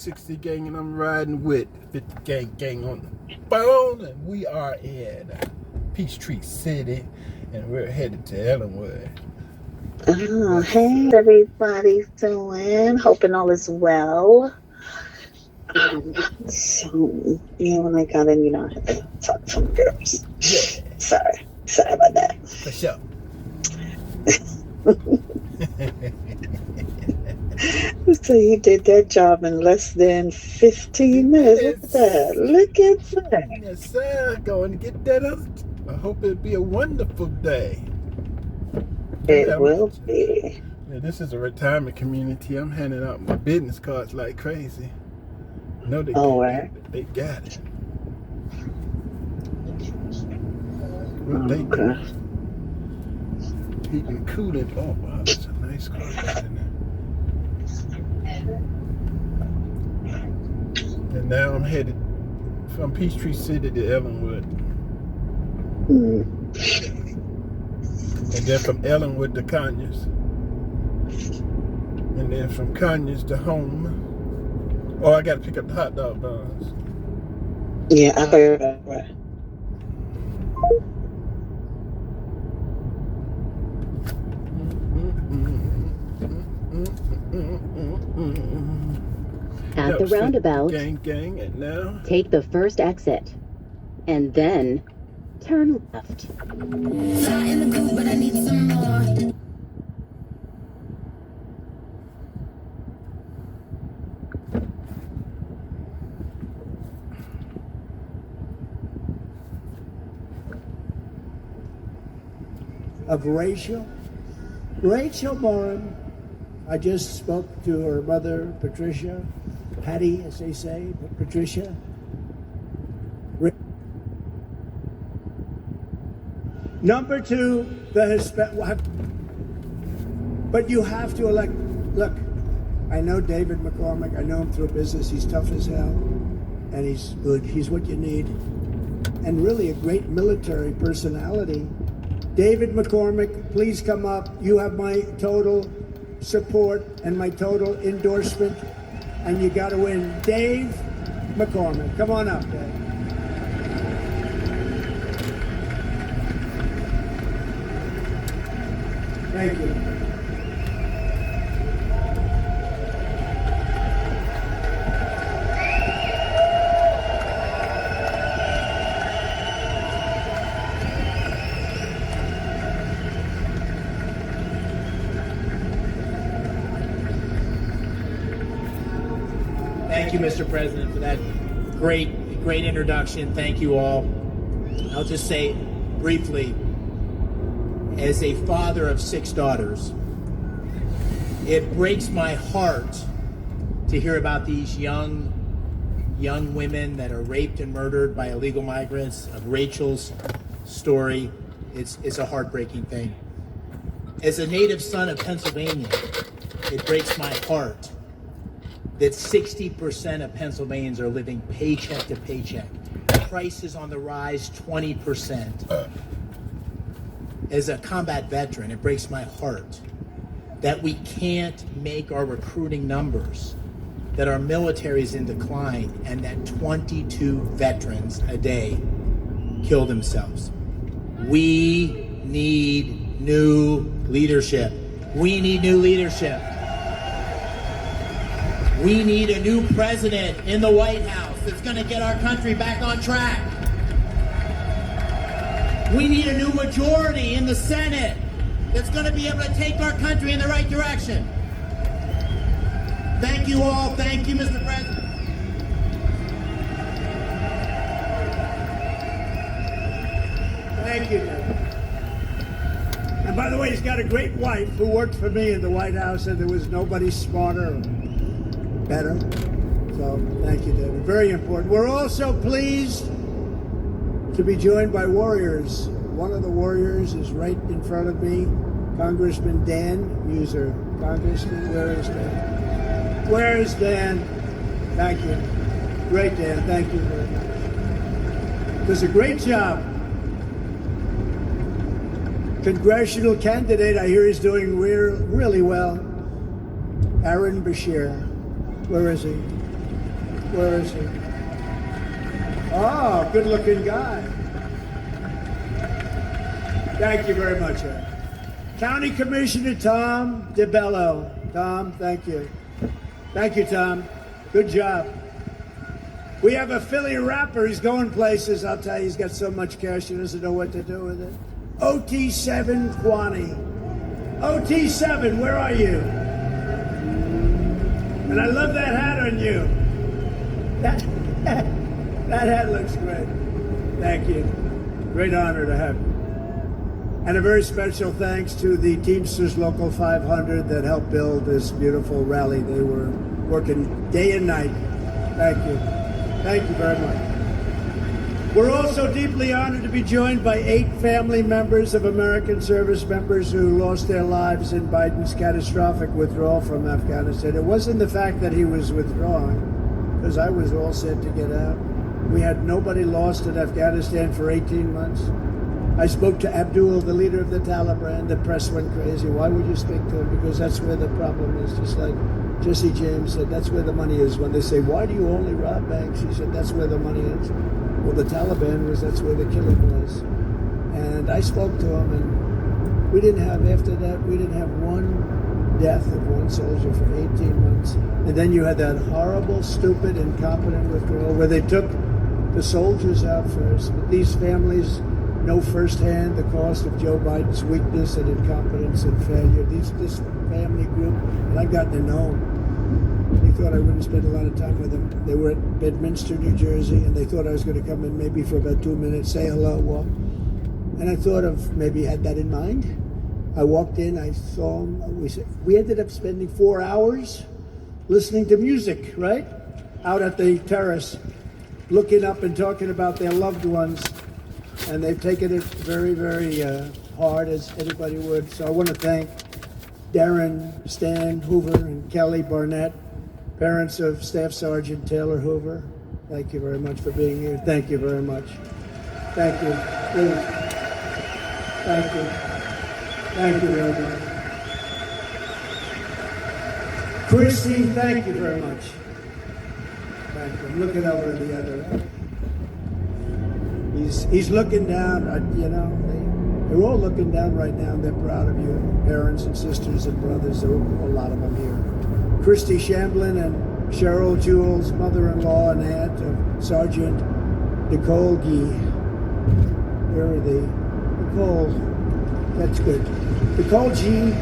60 gang, and I'm riding with 50 gang on the phone, and we are in Peachtree City, and we're headed to Ellenwood. Oh, hey, everybody doing? Hoping all is well. When I got in, I had to talk to some girls. Yeah, Sorry about that. for sure. So you did that job in less than 15 minutes. Look at that. Look at that. Yes, sir. Going to get that up. I hope it'll be a wonderful day. It will be. Yeah, this is a retirement community. I'm handing out my business cards like crazy. No, they they got it. What they do? Heating, cooling. Oh wow, that's a nice car in there. And now I'm headed from Peachtree City to Ellenwood. And then from Ellenwood to Conyers. And then from Conyers to home. Oh, I got to pick up the hot dog buns. Yeah, I heard that. Right. At the roundabout, gang, and now take the first exit, and then turn left. In the coop, but I need some more. Of Rachel Morin. I just spoke to her mother, Patricia, Patty, as they say, but Patricia. Number two, the Hispanic. But you have to elect. Look, I know David McCormick. I know him through business. He's tough as hell, and he's good. He's what you need, and really a great military personality. David McCormick, please come up. You have my total support and my total endorsement, and you got to win. Dave McCormick, come on up, Dave. Thank you. Thank you, Mr. President, for that great introduction. Thank you all. I'll just say briefly, as a father of 6 daughters, it breaks my heart to hear about these young women that are raped and murdered by illegal migrants. Of Rachel's story, it's a heartbreaking thing. As a native son of Pennsylvania, it breaks my heart that 60% of Pennsylvanians are living paycheck to paycheck. Prices on the rise 20%. As a combat veteran, it breaks my heart that we can't make our recruiting numbers, that our military is in decline, and that 22 veterans a day kill themselves. We need new leadership. We need new leadership. We need a new president in the White House that's going to get our country back on track. We need a new majority in the Senate that's going to be able to take our country in the right direction. Thank you all. Thank you, Mr. President. Thank you, Dave. And by the way, he's got a great wife who worked for me in the White House, and there was nobody smarter or better. So thank you, David. Very important. We're also pleased to be joined by warriors. One of the warriors is right in front of me, Congressman Dan Muser. Congressman, where is Dan? Where is Dan? Thank you. Great, Dan. Thank you very much. Does a great job. Congressional candidate, I hear he's doing really well. Aaron Bashir. Where is he? Where is he? Oh, good-looking guy. Thank you very much, Ed. County Commissioner Tom DeBello. Tom, thank you. Thank you, Tom. Good job. We have a Philly rapper. He's going places. I'll tell you, he's got so much cash he doesn't know what to do with it. OT7 Kwani. OT7, where are you? And I love that hat on you. That hat looks great. Thank you. Great honor to have you. And a very special thanks to the Teamsters Local 500 that helped build this beautiful rally. They were working day and night. Thank you. Thank you very much. We're also deeply honored to be joined by 8 family members of American service members who lost their lives in Biden's catastrophic withdrawal from Afghanistan. It wasn't the fact that he was withdrawing, because I was all set to get out. We had nobody lost in Afghanistan for 18 months. I spoke to Abdul, the leader of the Taliban. The press went crazy. Why would you speak to him? Because that's where the problem is. Just like Jesse James said, that's where the money is. When they say, why do you only rob banks? He said, that's where the money is. Well, the Taliban that's where the killing was. And I spoke to him, and we didn't have one death of one soldier for 18 months. And then you had that horrible, stupid, incompetent withdrawal where they took the soldiers out first. But these families know firsthand the cost of Joe Biden's weakness and incompetence and failure. This family group, and I've gotten to know them. They thought I wouldn't spend a lot of time with them. They were at Bedminster, New Jersey, and they thought I was going to come in maybe for about 2 minutes, say hello, walk. And I thought of maybe had that in mind. I walked in, I saw them. We ended up spending 4 hours listening to music, right? Out at the terrace, looking up and talking about their loved ones. And they've taken it very, very hard, as anybody would. So I want to thank Darren, Stan Hoover, and Kelly Barnett, parents of Staff Sergeant Taylor Hoover. Thank you very much for being here. Thank you very much. Thank you. Please. Thank you. Thank you very much. Christy, thank you very much. Thank you. I'm looking over at the other. He's looking down. They're all looking down right now. They're proud of you, parents and sisters and brothers. There are a lot of them here. Christy Shamblin and Cheryl Jewell's mother-in-law and aunt of Sergeant Nicole Gee. Where are they? Nicole. That's good. Nicole G.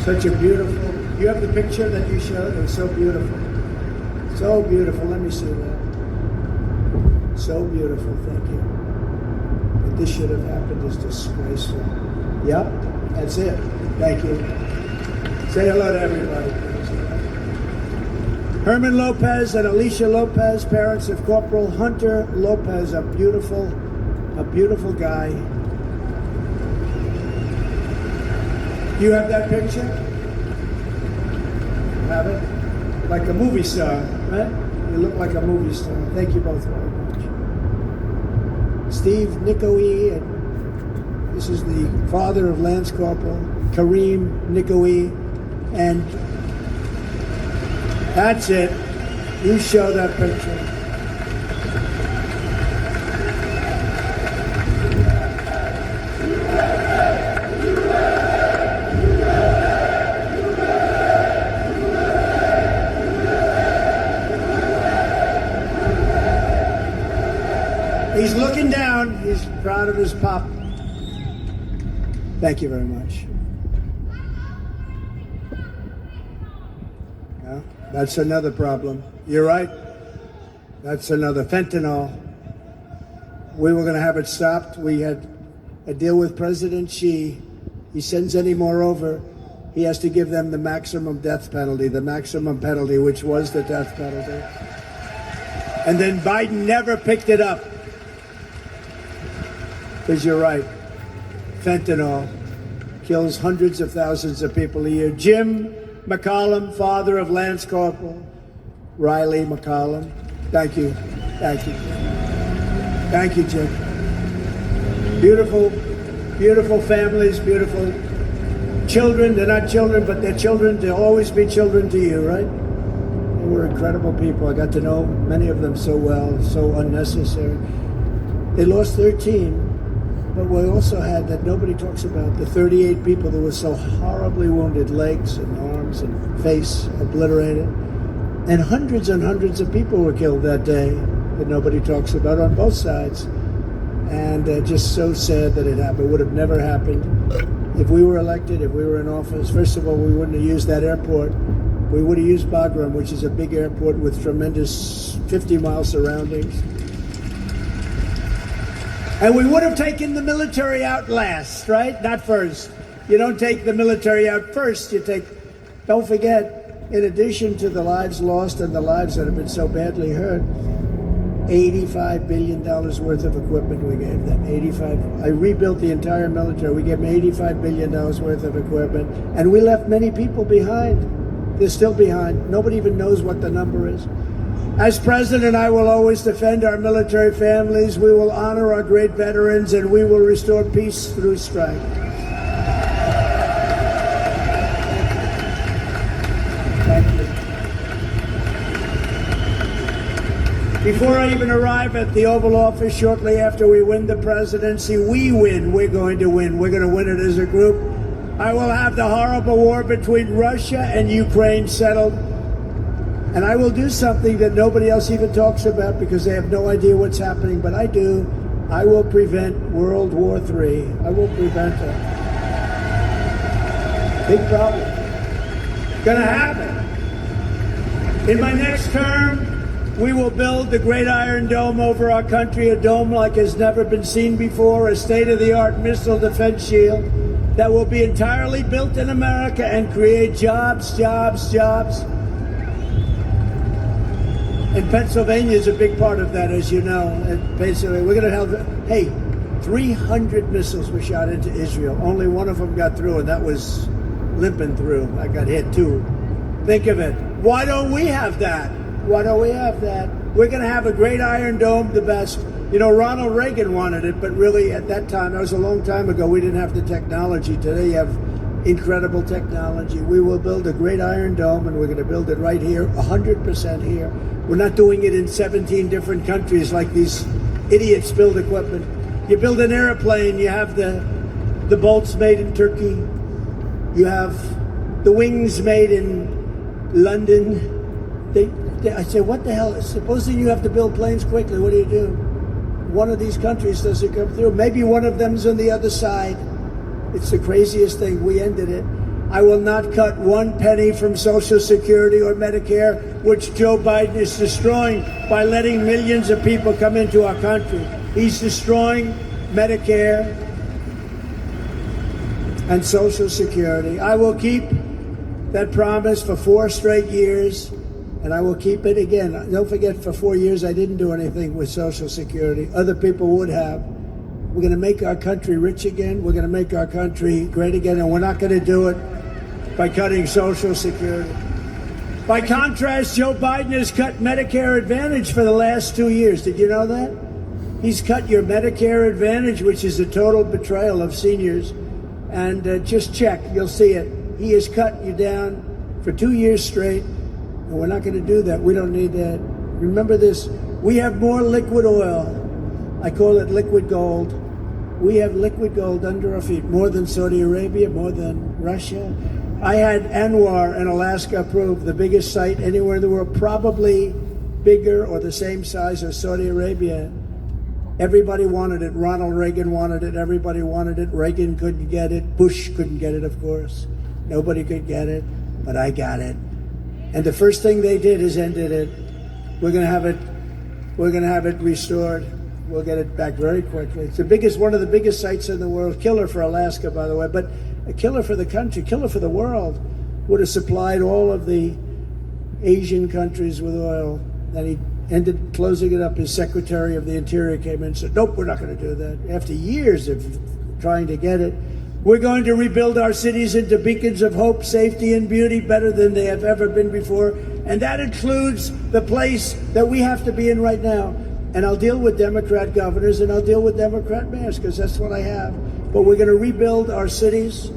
Such a beautiful. You have the picture that you showed? It was so beautiful. So beautiful. Let me see that. So beautiful. Thank you. But this should have happened is disgraceful. Yep. That's it. Thank you. Say hello to everybody. Herman Lopez and Alicia Lopez, parents of Corporal Hunter Lopez, a beautiful guy. Do you have that picture? Have it? Like a movie star, right? You look like a movie star. Thank you both very much. Steve Nicoe, and this is the father of Lance Corporal Kareem Nicoe, and that's it. You show that picture. He's looking down. He's proud of his pop. Thank you very much. Yeah, that's another problem. You're right. That's another fentanyl. We were going to have it stopped. We had a deal with President Xi. He sends any more over, he has to give them the maximum death penalty, which was the death penalty. And then Biden never picked it up. Because you're right, fentanyl kills hundreds of thousands of people a year. Jim McCollum, father of Lance Corporal Riley McCollum. Thank you. Thank you. Thank you, Jim. Beautiful, beautiful families, beautiful children, they're not children, but they're children. They'll always be children to you, right? They were incredible people. I got to know many of them so well, so unnecessary. They lost 13. But we also had, that nobody talks about, the 38 people that were so horribly wounded, legs and arms and face obliterated. And hundreds of people were killed that day that nobody talks about on both sides. And just so sad that it happened. It would have never happened if we were elected, if we were in office. First of all, we wouldn't have used that airport. We would have used Bagram, which is a big airport with tremendous 50-mile surroundings. And we would have taken the military out last, right? Not first. You don't take the military out first. Don't forget, in addition to the lives lost and the lives that have been so badly hurt, $85 billion worth of equipment we gave them. I rebuilt the entire military. We gave them $85 billion worth of equipment. And we left many people behind. They're still behind. Nobody even knows what the number is. As president, I will always defend our military families. We will honor our great veterans, and we will restore peace through strength. Thank you. Before I even arrive at the Oval Office, shortly after we win the presidency, we win. We're going to win. We're going to win it as a group. I will have the horrible war between Russia and Ukraine settled. And I will do something that nobody else even talks about because they have no idea what's happening, but I do. I will prevent World War III. I will prevent it. Big problem. Gonna happen. In my next term, we will build the Great Iron Dome over our country, a dome like has never been seen before, a state-of-the-art missile defense shield that will be entirely built in America and create jobs. And Pennsylvania is a big part of that, as you know. And basically, we're going to have, 300 missiles were shot into Israel. Only one of them got through, and that was limping through. I got hit, too. Think of it. Why don't we have that? Why don't we have that? We're going to have a great Iron Dome, the best. You know, Ronald Reagan wanted it, but really, at that time, that was a long time ago, we didn't have the technology. Today, you have incredible technology. We will build a great Iron Dome, and we're going to build it right here, 100% here. We're not doing it in 17 different countries like these idiots build equipment. You build an airplane, you have the bolts made in Turkey. You have the wings made in London. I say, what the hell? Supposing you have to build planes quickly, what do? One of these countries doesn't come through. Maybe one of them's on the other side. It's the craziest thing. We ended it. I will not cut one penny from Social Security or Medicare, which Joe Biden is destroying by letting millions of people come into our country. He's destroying Medicare and Social Security. I will keep that promise for 4 straight years, and I will keep it again. Don't forget, for 4 years, I didn't do anything with Social Security. Other people would have. We're going to make our country rich again. We're going to make our country great again, and we're not going to do it by cutting Social Security. By contrast, Joe Biden has cut Medicare Advantage for the last 2 years. Did you know that? He's cut your Medicare Advantage, which is a total betrayal of seniors. And just check, you'll see it. He has cut you down for 2 years straight, and we're not going to do that. We don't need that. Remember this, we have more liquid oil. I call it liquid gold. We have liquid gold under our feet, more than Saudi Arabia, more than Russia. I had Anwar in Alaska prove the biggest site anywhere in the world, probably bigger or the same size as Saudi Arabia. Everybody wanted it. Ronald Reagan wanted it. Everybody wanted it. Reagan couldn't get it. Bush couldn't get it, of course. Nobody could get it, but I got it. And the first thing they did is ended it. We're going to have it. We're going to have it restored. We'll get it back very quickly. It's one of the biggest sites in the world. Killer for Alaska, by the way, but a killer for the country, killer for the world. Would have supplied all of the Asian countries with oil. Then he ended closing it up. His Secretary of the Interior came in and said, nope, we're not going to do that. After years of trying to get it, we're going to rebuild our cities into beacons of hope, safety, and beauty better than they have ever been before. And that includes the place that we have to be in right now. And I'll deal with Democrat governors and I'll deal with Democrat mayors because that's what I have. But we're going to rebuild our cities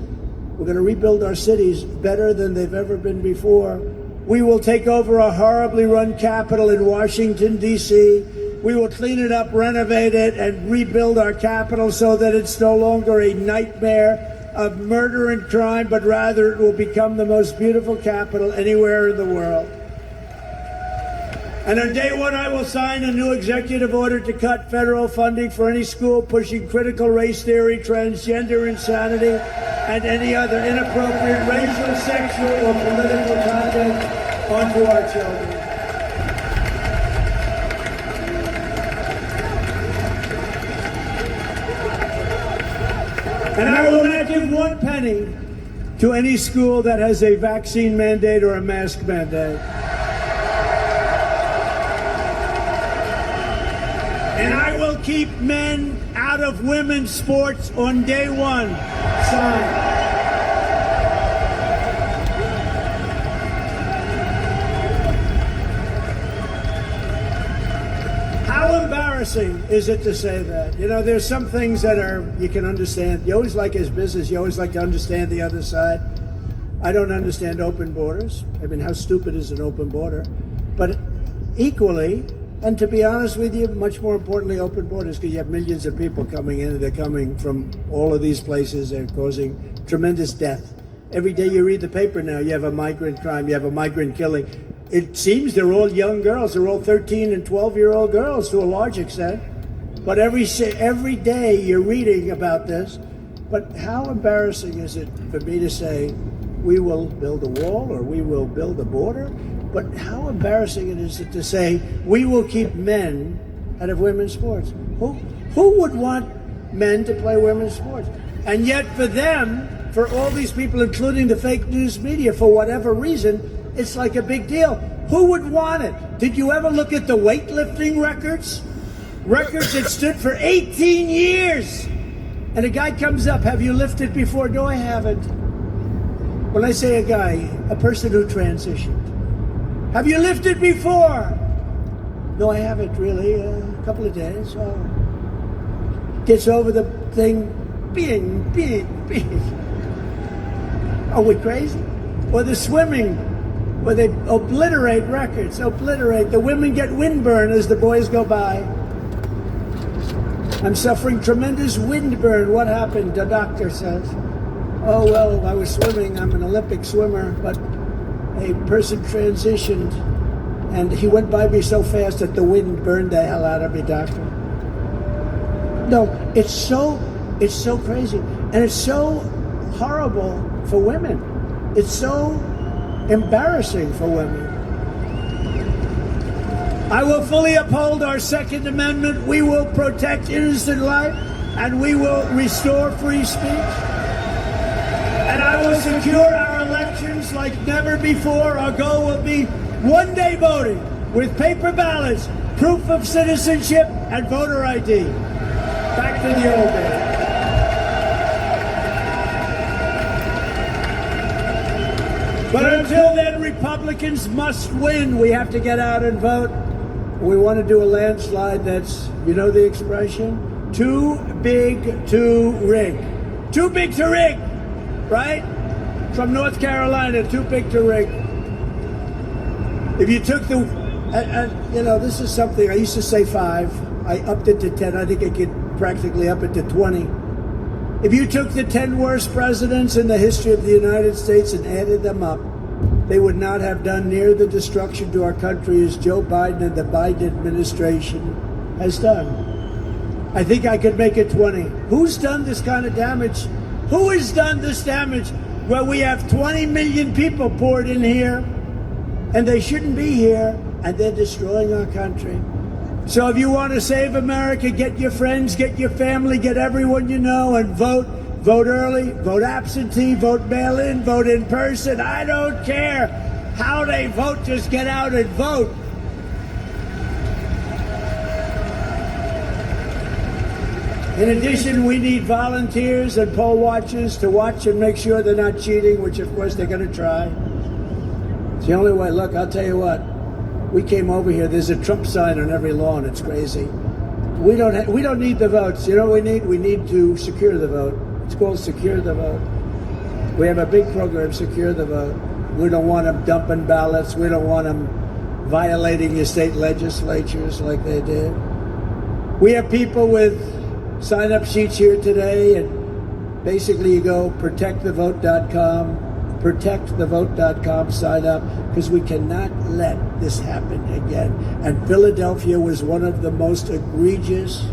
We're going to rebuild our cities better than they've ever been before. We will take over a horribly run capital in Washington, D.C. We will clean it up, renovate it, and rebuild our capital so that it's no longer a nightmare of murder and crime, but rather it will become the most beautiful capital anywhere in the world. And on day one, I will sign a new executive order to cut federal funding for any school pushing critical race theory, transgender insanity, and any other inappropriate racial, sexual, or political content onto our children. And I will not give 1 penny to any school that has a vaccine mandate or a mask mandate. And I will keep men out of women's sports on day one. Sign. How embarrassing is it to say that? You know, there's some things that you can understand. You always like his business. You always like to understand the other side. I don't understand open borders. I mean, how stupid is an open border? But equally, and to be honest with you, much more importantly, open borders, because you have millions of people coming in, and they're coming from all of these places. They're causing tremendous death. Every day you read the paper now, you have a migrant crime, you have a migrant killing. It seems they're all young girls. They're all 13 and 12-year-old girls to a large extent. But every day you're reading about this. But how embarrassing is it for me to say, we will build a wall or we will build a border? But how embarrassing it is to say, we will keep men out of women's sports. Who would want men to play women's sports? And yet for them, for all these people, including the fake news media, for whatever reason, it's like a big deal. Who would want it? Did you ever look at the weightlifting records? Records that stood for 18 years. And a guy comes up, have you lifted before? No, I haven't. When I say a guy, a person who transitioned. Have you lifted before? No, I haven't really. A couple of days. Gets over the thing, bing. Are we crazy? Or the swimming, where they obliterate records, The women get windburn as the boys go by. I'm suffering tremendous windburn. What happened? The doctor says. Oh, well, I was swimming. I'm an Olympic swimmer, but a person transitioned, and he went by me so fast that the wind burned the hell out of me, doctor. No, it's so crazy, and it's so horrible for women. It's so embarrassing for women. I will fully uphold our Second Amendment. We will protect innocent life, and we will restore free speech. And I will secure our elections like never before. Our goal will be one-day voting with paper ballots, proof of citizenship, and voter ID. Back to the old days. But until then, Republicans must win. We have to get out and vote. We want to do a landslide that's, you know the expression? Too big to rig. Too big to rig, right? From North Carolina, too big to rig. If you took this is something, I used to say 5. I upped it to 10. I think I could practically up it to 20. If you took the 10 worst presidents in the history of the United States and added them up, they would not have done near the destruction to our country as Joe Biden and the Biden administration has done. I think I could make it 20. Who's done this kind of damage? Who has done this damage where we have 20 million people poured in here and they shouldn't be here and they're destroying our country? So if you want to save America, get your friends, get your family, get everyone you know and vote. Vote early, vote absentee, vote mail-in, vote in person. I don't care how they vote, just get out and vote. In addition, we need volunteers and poll watchers to watch and make sure they're not cheating, which of course they're going to try. It's the only way. Look, I'll tell you what. We came over here. There's a Trump sign on every lawn. It's crazy. We don't need the votes. You know what we need? We need to secure the vote. It's called secure the vote. We have a big program, Secure the Vote. We don't want them dumping ballots. We don't want them violating your state legislatures like they did. We have people with sign-up sheets here today, and basically you go protectthevote.com, sign up, because we cannot let this happen again. And Philadelphia was one of the most egregious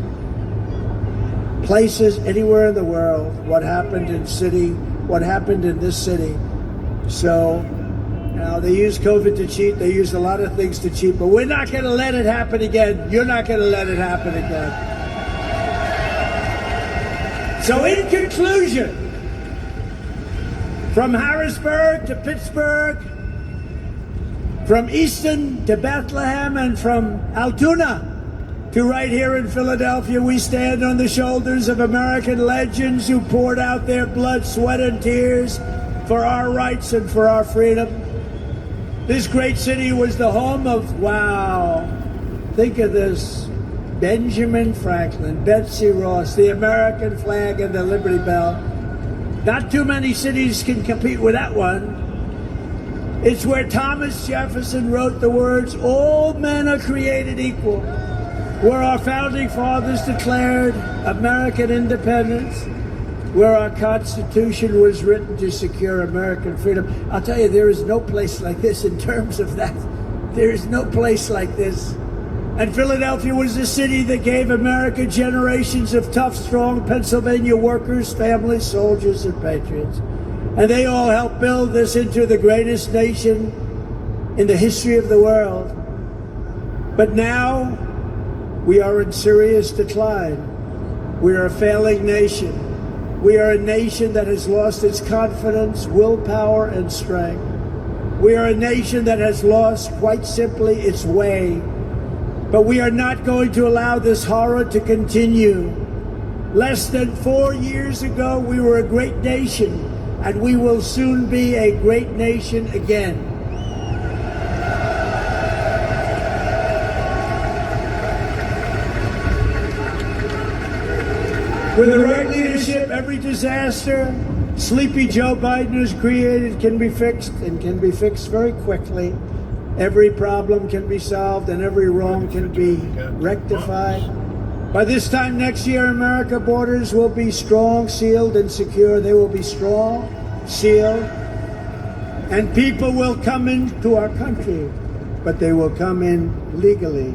places anywhere in the world. What happened in this city. So now they use COVID to cheat. They use a lot of things to cheat, but we're not going to let it happen again. You're not going to let it happen again. So in conclusion, from Harrisburg to Pittsburgh, from Easton to Bethlehem, and from Altoona to right here in Philadelphia, we stand on the shoulders of American legends who poured out their blood, sweat, and tears for our rights and for our freedom. This great city was the home of, wow, think of this, Benjamin Franklin, Betsy Ross, the American flag, and the Liberty Bell. Not too many cities can compete with that one. It's where Thomas Jefferson wrote the words, "All men are created equal," where our founding fathers declared American independence, where our Constitution was written to secure American freedom. I'll tell you, there is no place like this in terms of that. There is no place like this. And Philadelphia was the city that gave America generations of tough, strong Pennsylvania workers, families, soldiers, and patriots. And they all helped build this into the greatest nation in the history of the world. But now we are in serious decline. We are a failing nation. We are a nation that has lost its confidence, willpower, and strength. We are a nation that has lost, quite simply, its way. But we are not going to allow this horror to continue. Less than 4 years ago, we were a great nation, and we will soon be a great nation again. With the right leadership, every disaster Sleepy Joe Biden has created can be fixed, and can be fixed very quickly. Every problem can be solved, and every wrong can be rectified. By this time next year, America borders will be strong, sealed, and secure. They will be strong, sealed, and people will come into our country, but they will come in legally.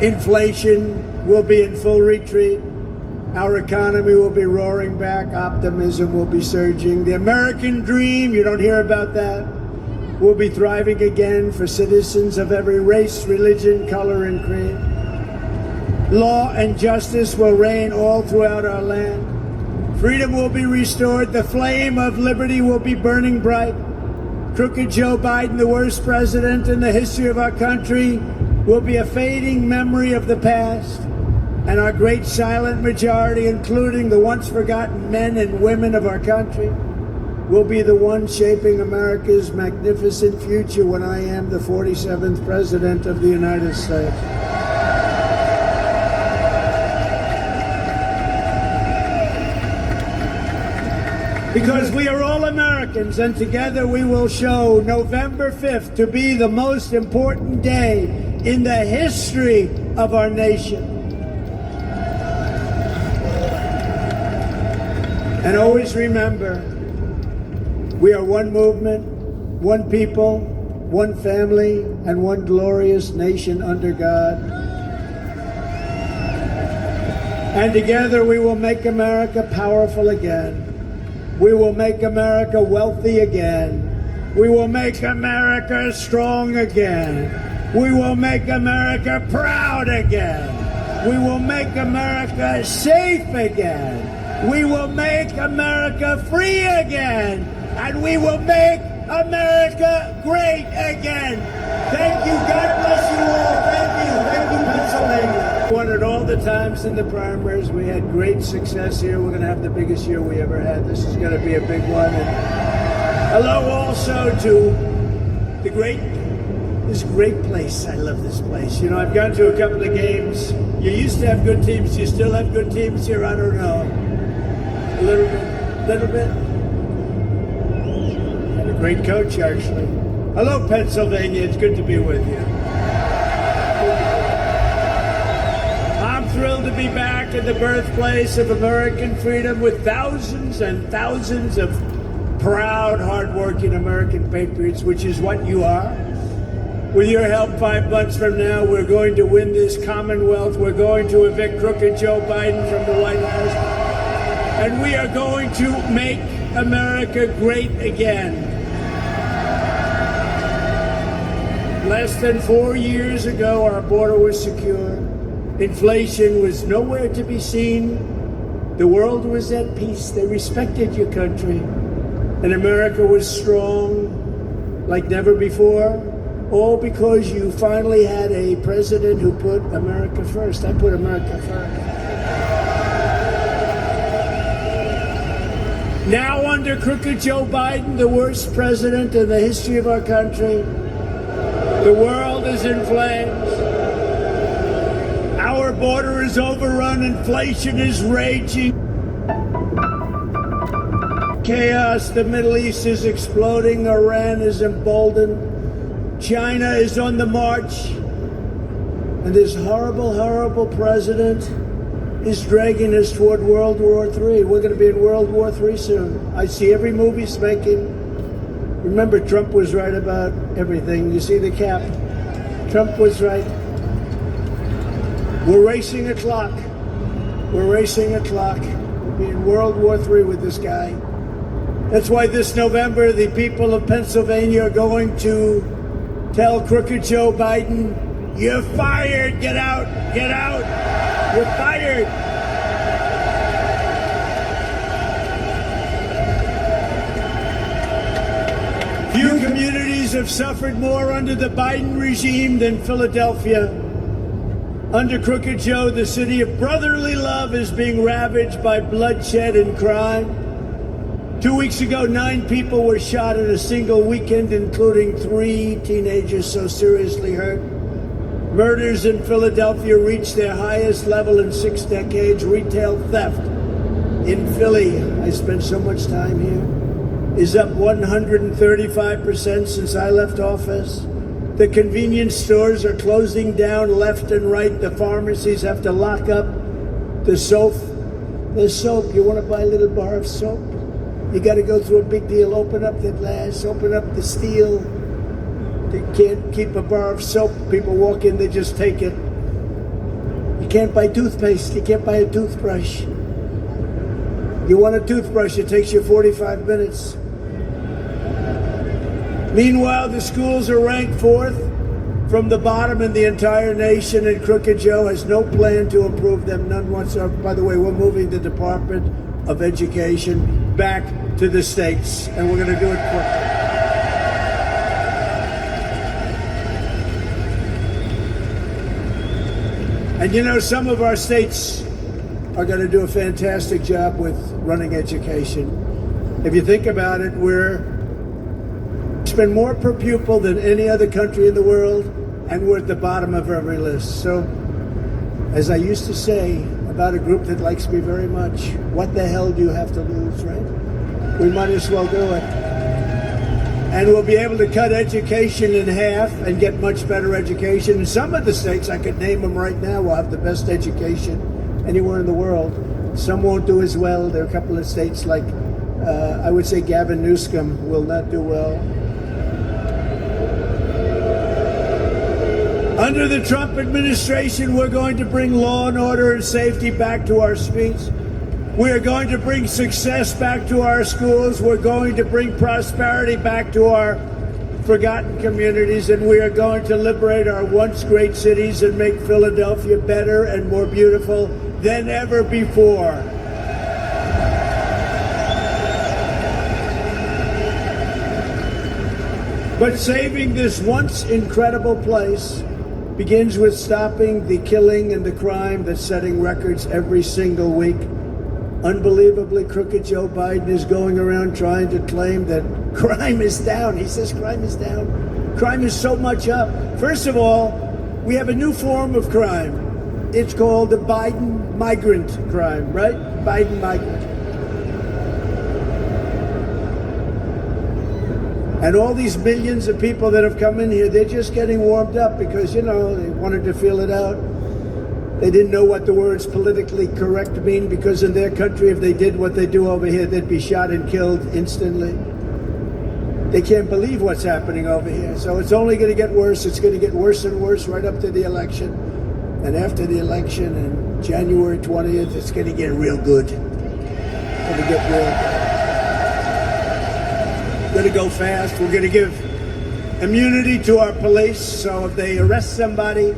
Inflation will be in full retreat. Our economy will be roaring back. Optimism will be surging. The American dream, you don't hear about that, will be thriving again for citizens of every race, religion, color, and creed. Law and justice will reign all throughout our land. Freedom will be restored. The flame of liberty will be burning bright. Crooked Joe Biden, the worst president in the history of our country, will be a fading memory of the past. And our great silent majority, including the once forgotten men and women of our country, will be the ones shaping America's magnificent future when I am the 47th President of the United States. Because we are all Americans, and together we will show November 5th to be the most important day in the history of our nation. And always remember, we are one movement, one people, one family, and one glorious nation under God. And together we will make America powerful again. We will make America wealthy again. We will make America strong again. We will make America proud again. We will make America safe again. We will make America free again. And we will make America great again. Thank you. God bless you all. Thank you. Thank you, Pennsylvania. We won it all the times in the primaries. We had great success here. We're going to have the biggest year we ever had. This is going to be a big one. And hello also to this great place. I love this place. You know, I've gone to a couple of games. You used to have good teams. You still have good teams here? I don't know. A little bit. And a great coach, actually. Hello, Pennsylvania. It's good to be with you. I'm thrilled to be back in the birthplace of American freedom with thousands and thousands of proud, hardworking American patriots, which is what you are. With your help, 5 months from now, we're going to win this Commonwealth. We're going to evict crooked Joe Biden from the White House. And we are going to make America great again. Less than 4 years ago, our border was secure. Inflation was nowhere to be seen. The world was at peace. They respected your country. And America was strong like never before. All because you finally had a president who put America first. I put America first. Now under crooked Joe Biden, the worst president in the history of our country, the world is in flames. Our border is overrun. Inflation is raging. Chaos. The Middle East is exploding. Iran is emboldened. China is on the march. And this horrible, horrible president is dragging us toward World War III. We're going to be in World War III soon. I see every movie he's making. Remember, Trump was right about everything. You see the cap? Trump was right. We're racing a clock. We're racing a clock. We'll be in World War III with this guy. That's why this November, the people of Pennsylvania are going to tell crooked Joe Biden, you're fired, get out, you're fired. Few communities have suffered more under the Biden regime than Philadelphia. Under crooked Joe, the city of brotherly love is being ravaged by bloodshed and crime. 2 weeks ago, 9 people were shot in a single weekend, including 3 teenagers so seriously hurt. Murders in Philadelphia reached their highest level in 6 decades. Retail theft in Philly, I spent so much time here, is up 135% since I left office. The convenience stores are closing down left and right. The pharmacies have to lock up. The soap, you want to buy a little bar of soap? You got to go through a big deal. Open up the glass, open up the steel. They can't keep a bar of soap. People walk in, they just take it. You can't buy toothpaste. You can't buy a toothbrush. You want a toothbrush, it takes you 45 minutes. Meanwhile, the schools are ranked 4th from the bottom in the entire nation, and crooked Joe has no plan to improve them, none whatsoever. By the way, we're moving the Department of Education back to the states, and we're going to do it quickly. And you know, some of our states are going to do a fantastic job with running education. If you think about it, we spend more per pupil than any other country in the world, and we're at the bottom of every list. So, as I used to say about a group that likes me very much, what the hell do you have to lose, right? We might as well do it. And we'll be able to cut education in half and get much better education. In some of the states, I could name them right now, will have the best education anywhere in the world. Some won't do as well. There are a couple of states like, I would say Gavin Newsom will not do well. Under the Trump administration, we're going to bring law and order and safety back to our streets. We are going to bring success back to our schools. We're going to bring prosperity back to our forgotten communities. And we are going to liberate our once great cities and make Philadelphia better and more beautiful than ever before. But saving this once incredible place begins with stopping the killing and the crime that's setting records every single week. Unbelievably, crooked Joe Biden is going around trying to claim that crime is down. He says crime is down. Crime is so much up. First of all, we have a new form of crime. It's called the Biden migrant crime, right? Biden migrant. And all these millions of people that have come in here, they're just getting warmed up because, they wanted to feel it out. They didn't know what the words politically correct mean because in their country, if they did what they do over here, they'd be shot and killed instantly. They can't believe what's happening over here. So it's only going to get worse. It's going to get worse and worse right up to the election. And after the election, on January 20th, it's going to get real good. It's going to get real good. We're going to go fast. We're going to give immunity to our police. So if they arrest somebody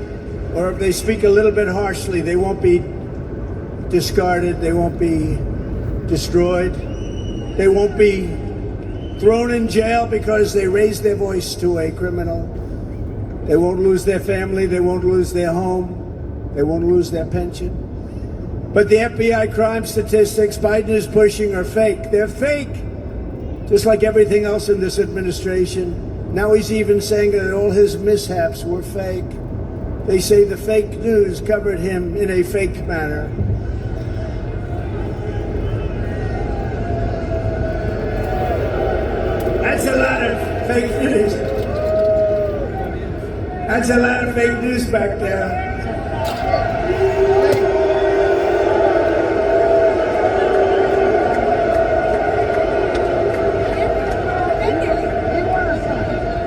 or if they speak a little bit harshly, they won't be discarded. They won't be destroyed. They won't be thrown in jail because they raised their voice to a criminal. They won't lose their family. They won't lose their home. They won't lose their pension. But the FBI crime statistics Biden is pushing are fake. They're fake, just like everything else in this administration. Now he's even saying that all his mishaps were fake. They say the fake news covered him in a fake manner. That's a lot of fake news. That's a lot of fake news back there.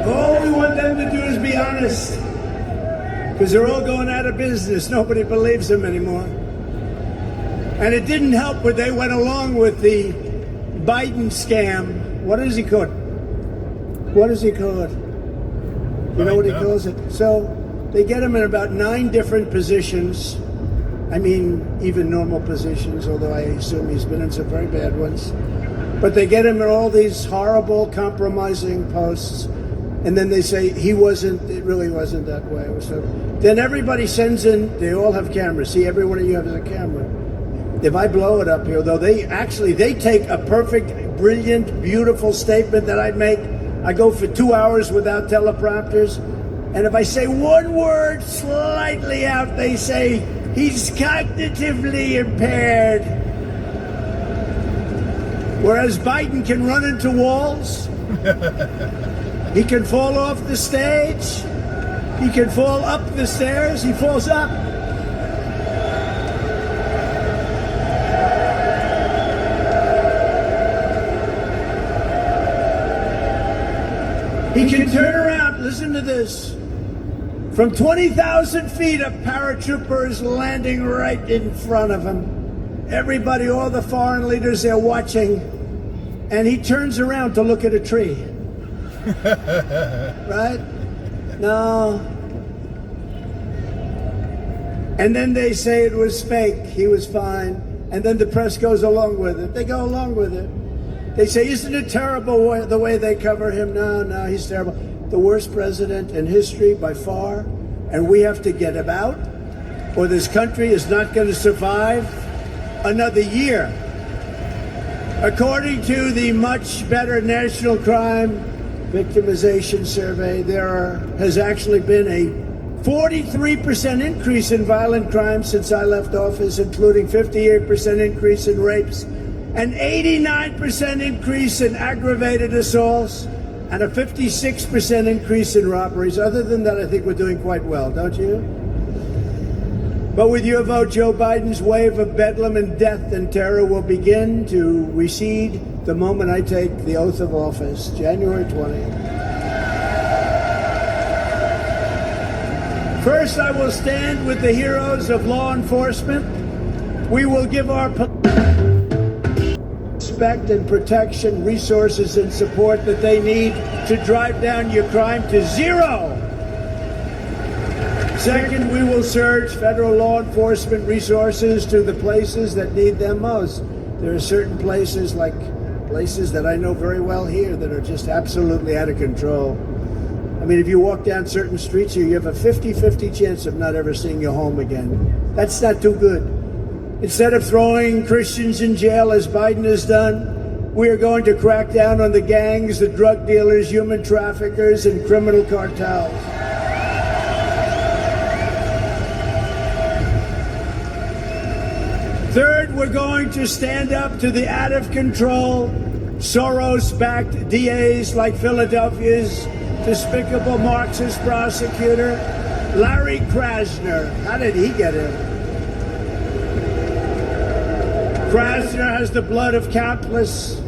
All we want them to do is be honest. Because they're all going out of business. Nobody believes them anymore. And it didn't help when they went along with the Biden scam. What is he called? What is he called? You know what he calls it? So they get him in about 9 different positions. I mean, even normal positions, although I assume he's been in some very bad ones. But they get him in all these horrible, compromising posts. And then they say it really wasn't that way. So then everybody sends in, they all have cameras. See, every one of you has a camera. If I blow it up here, though, they take a perfect, brilliant, beautiful statement that I'd make. I go for 2 hours without teleprompters. And if I say one word slightly out, they say, he's cognitively impaired. Whereas Biden can run into walls. He can fall off the stage. He can fall up the stairs. He falls up. He can turn around. Listen to this. From 20,000 feet, a paratrooper is landing right in front of him. Everybody, all the foreign leaders, they're watching. And he turns around to look at a tree. Right? No. And then they say it was fake. He was fine. And then the press goes along with it. They go along with it. They say, isn't it terrible the way they cover him? No, he's terrible. The worst president in history by far. And we have to get him out, or this country is not going to survive another year. According to the much better national crime victimization survey, there has actually been a 43% increase in violent crime since I left office, including 58% increase in rapes, an 89% increase in aggravated assaults, and a 56% increase in robberies. Other than that, I think we're doing quite well, don't you? But with your vote, Joe Biden's wave of bedlam and death and terror will begin to recede the moment I take the oath of office, January 20th. First, I will stand with the heroes of law enforcement. We will give our respect and protection, resources and support that they need to drive down your crime to zero. Second, we will surge federal law enforcement resources to the places that need them most. There are certain places, like places that I know very well here, that are just absolutely out of control. I mean, if you walk down certain streets here, you have a 50-50 chance of not ever seeing your home again. That's not too good. Instead of throwing Christians in jail, as Biden has done, we are going to crack down on the gangs, the drug dealers, human traffickers, and criminal cartels. Third, we're going to stand up to the out-of-control Soros-backed DAs like Philadelphia's despicable Marxist prosecutor, Larry Krasner. How did he get in? Krasner has the blood of countless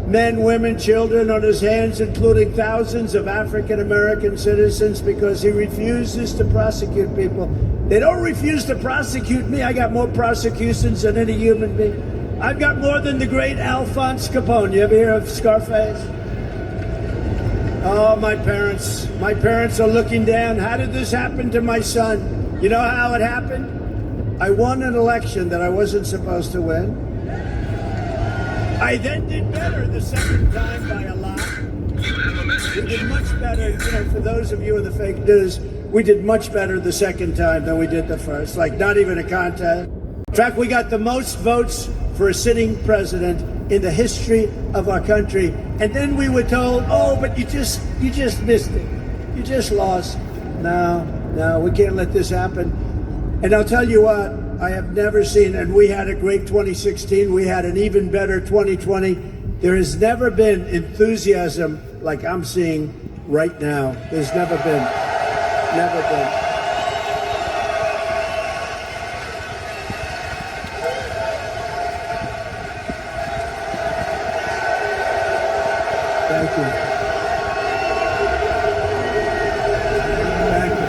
men, women, children on his hands, including thousands of African American citizens, because he refuses to prosecute people. They don't refuse to prosecute me. I got more prosecutions than any human being. I've got more than the great Alphonse Capone. You ever hear of Scarface? Oh, my parents are looking down. How did this happen to my son? You know how it happened? I won an election that I wasn't supposed to win. I then did better the second time by a lot. We did much better, you know, for those of you in the fake news, we did much better the second time than we did the first. Like, not even a contest. In fact, we got the most votes for a sitting president in the history of our country. And then we were told, oh, but you just missed it. You just lost. No, we can't let this happen. And I'll tell you what, I have never seen, and we had a great 2016, we had an even better 2020. There has never been enthusiasm like I'm seeing right now. There's never been. Never been. Thank you. Thank you.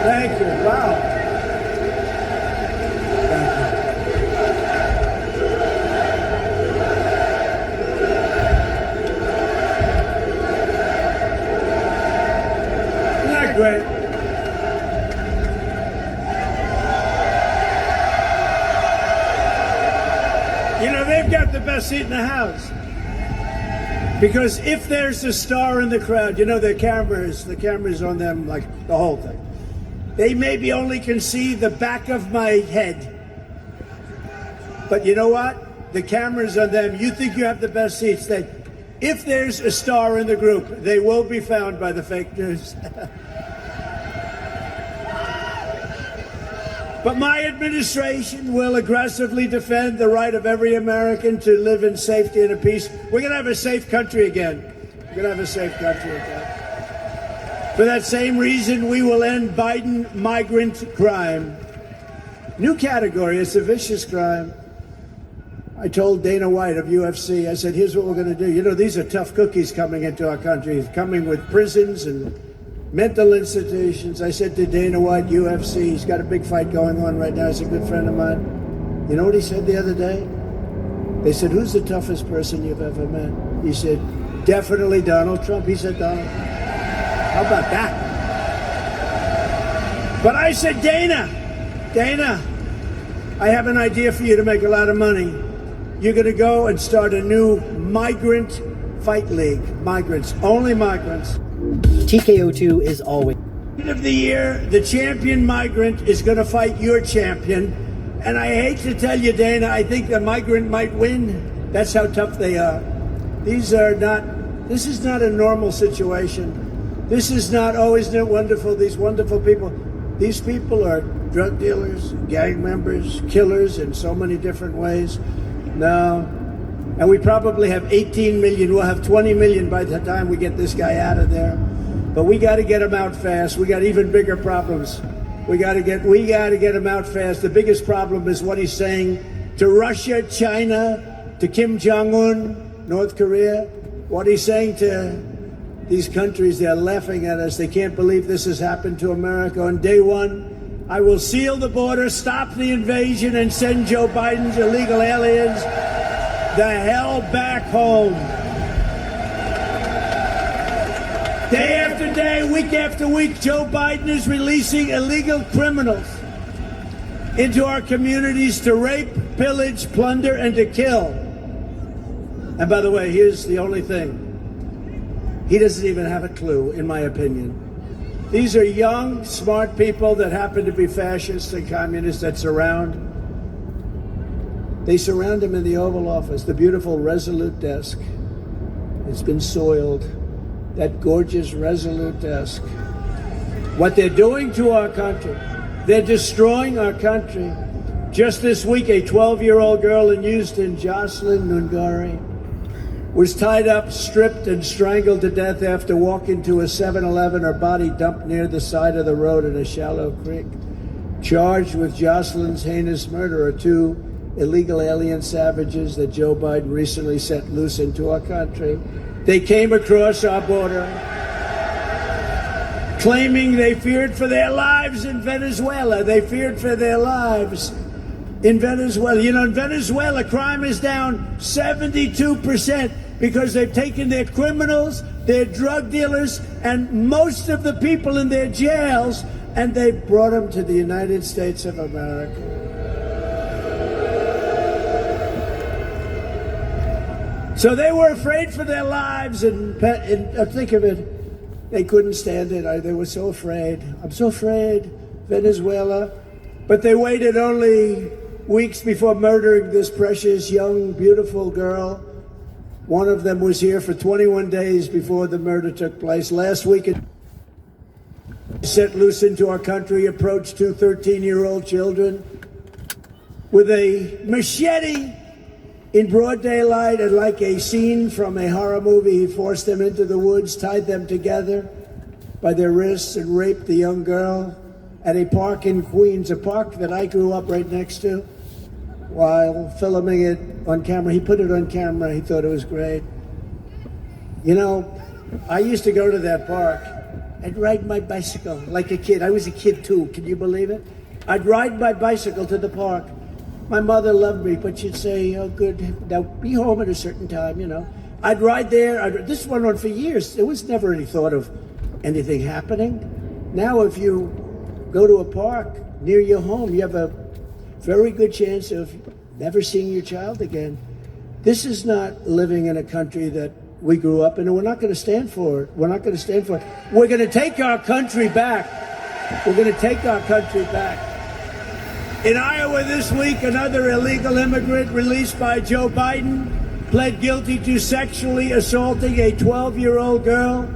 Thank you. Wow. Thank you. Isn't that great? You know, they've got the best seat in the house. Because if there's a star in the crowd, you know, the cameras on them, like the whole thing. They maybe only can see the back of my head. But you know what? The cameras on them, you think you have the best seats. If there's a star in the group, they will be found by the fake news. But my administration will aggressively defend the right of every American to live in safety and in peace. We're going to have a safe country again. We're going to have a safe country again. For that same reason, we will end Biden migrant crime. New category, it's a vicious crime. I told Dana White of UFC, I said, here's what we're going to do. You know, these are tough cookies coming into our country, coming with prisons and mental institutions. I said to Dana White, UFC, he's got a big fight going on right now. He's a good friend of mine. You know what he said the other day? They said, who's the toughest person you've ever met? He said, definitely Donald Trump. He said, Donald. How about that? But I said, Dana, I have an idea for you to make a lot of money. You're going to go and start a new migrant fight league. Migrants, only migrants. TKO2 is always. End of the year, the champion migrant is going to fight your champion. And I hate to tell you, Dana, I think the migrant might win. That's how tough they are. This is not a normal situation. This is not, oh, isn't it wonderful, these wonderful people. These people are drug dealers, gang members, killers in so many different ways. No. And we probably have 18 million. We'll have 20 million by the time we get this guy out of there. But we got to get him out fast. We got even bigger problems. We got to get him out fast. The biggest problem is what he's saying to Russia, China, to Kim Jong-un, North Korea. What he's saying to these countries, they're laughing at us. They can't believe this has happened to America. On day one, I will seal the border, stop the invasion, and send Joe Biden's illegal aliens the hell back home. Day after day, week after week, Joe Biden is releasing illegal criminals into our communities to rape, pillage, plunder, and to kill. And by the way, here's the only thing. He doesn't even have a clue, in my opinion. These are young, smart people that happen to be fascists and communists that surround. They surround him in the Oval Office, the beautiful Resolute desk. It's been soiled. That gorgeous Resolute desk. What they're doing to our country, they're destroying our country. Just this week, a 12-year-old girl in Houston, Jocelyn Nungari, was tied up, stripped, and strangled to death after walking to a 7-Eleven. Her body dumped near the side of the road in a shallow creek. Charged with Jocelyn's heinous murder are 2 illegal alien savages that Joe Biden recently set loose into our country. They came across our border, claiming they feared for their lives in Venezuela. They feared for their lives in Venezuela. You know, in Venezuela, crime is down 72% because they've taken their criminals, their drug dealers, and most of the people in their jails, and they've brought them to the United States of America. So they were afraid for their lives, and think of it, they couldn't stand it. They were so afraid. I'm so afraid, Venezuela. But they waited only weeks before murdering this precious, young, beautiful girl. One of them was here for 21 days before the murder took place. Last week, it set loose into our country, approached 2 13-year-old children with a machete in broad daylight, and like a scene from a horror movie, he forced them into the woods, tied them together by their wrists, and raped the young girl at a park in Queens, a park that I grew up right next to, while filming it on camera. He put it on camera. He thought it was great. You know, I used to go to that park. I'd ride my bicycle like a kid. I was a kid too. Can you believe it? I'd ride my bicycle to the park. My mother loved me, but she'd say, "Oh, good, now be home at a certain time," you know. I'd ride there. This went on for years. There was never any thought of anything happening. Now, if you go to a park near your home, you have a very good chance of never seeing your child again. This is not living in a country that we grew up in, and we're not going to stand for it. We're not going to stand for it. We're going to take our country back. We're going to take our country back. In Iowa this week, another illegal immigrant released by Joe Biden pled guilty to sexually assaulting a 12-year-old girl.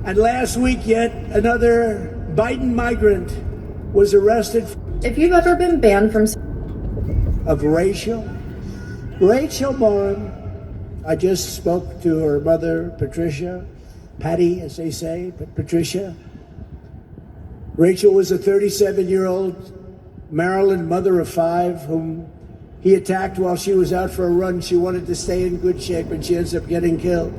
And last week, yet another Biden migrant was arrested. If you've ever been banned from... Of Rachel Morin. I just spoke to her mother, Patricia, Patty, as they say, but Patricia. Rachel was a 37-year-old Maryland mother of 5 whom he attacked while she was out for a run. She wanted to stay in good shape, and she ends up getting killed.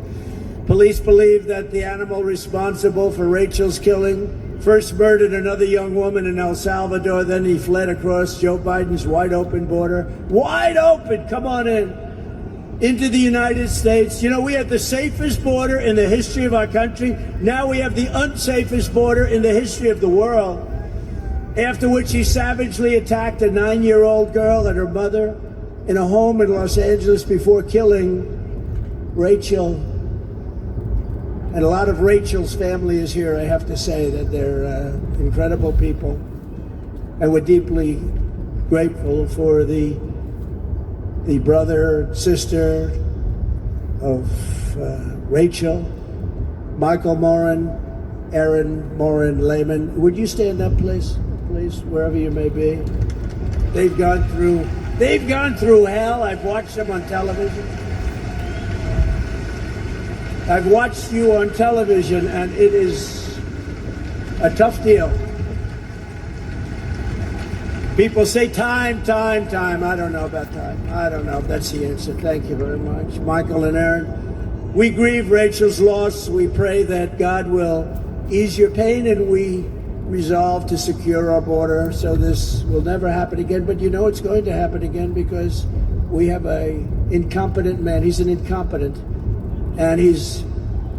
Police believe that the animal responsible for Rachel's killing first murdered another young woman in El Salvador. Then he fled across Joe Biden's wide open border. Wide open, come on in, into the United States. You know, we had the safest border in the history of our country. Now we have the unsafest border in the history of the world. After which he savagely attacked a 9-year-old girl and her mother in a home in Los Angeles before killing Rachel. And a lot of Rachel's family is here. I have to say that they're incredible people. And we're deeply grateful for the brother, sister of Rachel, Michael Morin, Aaron Morin Lehman. Would you stand up, please? Please, wherever you may be. They've gone through hell. I've watched them on television. I've watched you on television, and it is a tough deal. People say time. I don't know about time. I don't know if that's the answer. Thank you very much. Michael and Aaron, we grieve Rachel's loss. We pray that God will ease your pain, and we resolve to secure our border so this will never happen again. But you know it's going to happen again because we have an incompetent man. He's an incompetent, and he's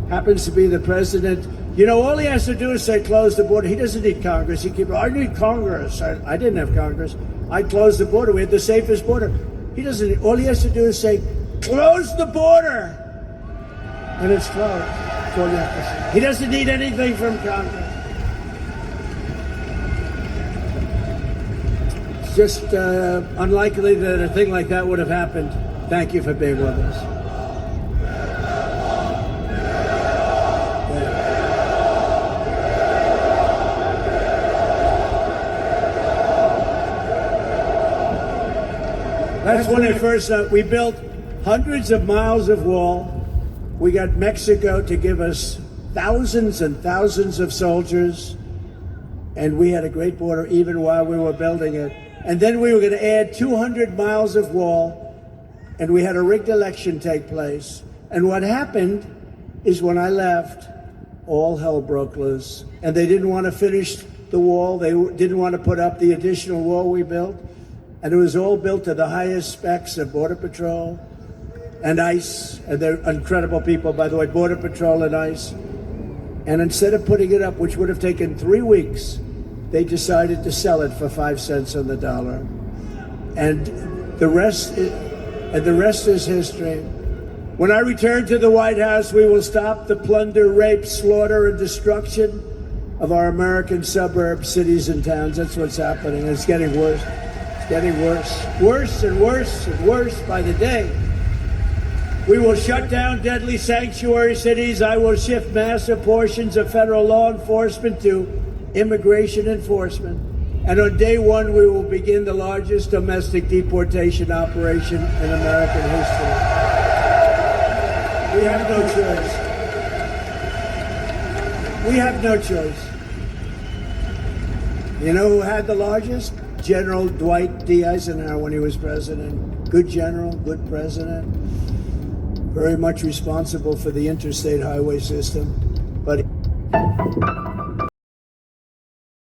happens to be the president. You know, all he has to do is say close the border. He doesn't need Congress. I need Congress. I didn't have Congress. I closed the border. We had the safest border. All he has to do is say close the border, and it's closed. That's all you have to say. He doesn't need anything from Congress. It's just unlikely that a thing like that would have happened. Thank you for being with us. That's when I first, we built hundreds of miles of wall. We got Mexico to give us thousands and thousands of soldiers. And we had a great border even while we were building it. And then we were going to add 200 miles of wall. And we had a rigged election take place. And what happened is when I left, all hell broke loose. And they didn't want to finish the wall. They didn't want to put up the additional wall we built. And it was all built to the highest specs of Border Patrol and ICE. And they're incredible people, by the way, Border Patrol and ICE. And instead of putting it up, which would have taken 3 weeks, they decided to sell it for 5 cents on the dollar. And the rest is history. When I return to the White House, we will stop the plunder, rape, slaughter, and destruction of our American suburbs, cities, and towns. That's what's happening. It's getting worse. It's getting worse. Worse and worse and worse by the day. We will shut down deadly sanctuary cities. I will shift massive portions of federal law enforcement to immigration enforcement. And on day one, we will begin the largest domestic deportation operation in American history. We have no choice. We have no choice. You know who had the largest? General Dwight D. Eisenhower when he was president. Good general, good president. Very much responsible for the interstate highway system. But